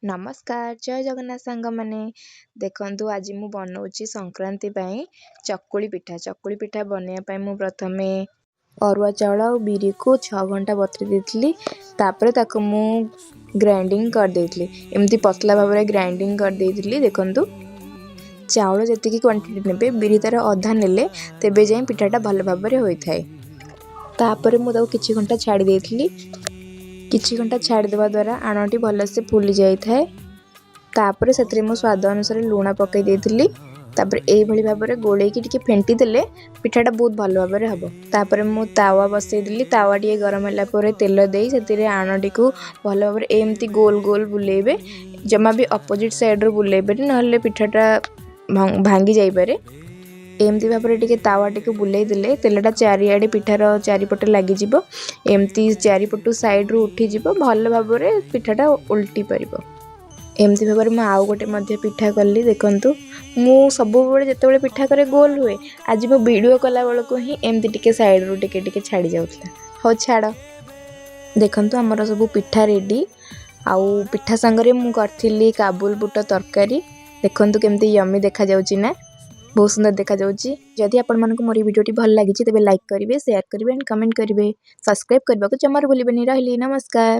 नमस्कार जय जगन्नाथ सांग माने देखंतु आज मु बनाऊँगी संक्रांति चकुली पिठा बनवाई मु प्रथमे अरुआ चाउल और बिरी को 6 घंटा बतुरी देइथिली तापर ताको मु ग्राइंडिंग कर देइथिली एमती पतला भाव में ग्राइंडिंग कर देइथिली। देखंतु चाउल जतिकी क्वांटिटी नेबे बिरी तार अधा नेले तेबे जाई पिठाटा भल भाव में होई थाए। तापर मु ताको किछि घंटा छाड़ी देइथिली किछि घंटा छाड़ी देवा द्वारा आणटी भलसे फुली जाई थाए। तापर सेतरे मु स्वाद अनुसार लूण पकई देइथिली तापर एई भली भाव में गोले की टिके फेंटी देले पिठाटा बहुत भल भाव में हबो। तापर मु तावा बसई दिली तावा टिके गरम होला परे तेल देई सेतिरे आणटी को भल भाव में एमती गोल गोल बुलेबे जमा भी अपोजिट साइड रो बुलेबे नहले पिठाटा भांगी जाई पारे। एमती भाव में टिके तावा टिके बुलाई देले तेलटा चारिआडे पिठार चारिपटे लगिଯିब एमती चारिपटू साइड रू उठी जिवो भल भाव में पिठाटा उल्टी परिबो। एमती भाव में आउ गोटे मध्य पिठा कली। देखंतु मु सबु बेले जेतेबेले पिठा करे गोल हुए आज मो वीडियो कला बेलको ही एमती टिके साइड रू टिके टिके छाड़ी जाउतला। हो छाड़ देखंतु हमर सब पिठा रेडी आउ पिठा संगरे मु करथिली काबुल बुट तरकारी। देखंतु केमती यम्मी देखा जाउची ना बहुत सुंदर देखा जाउची। जदि आपण मानको मोर वीडियोटी भल लागिची तबे लाइक करिवे शेयर करिवे एंड कमेंट करिवे सब्सक्राइब करबा को जमार भूलिबेनी। रहली नमस्कार।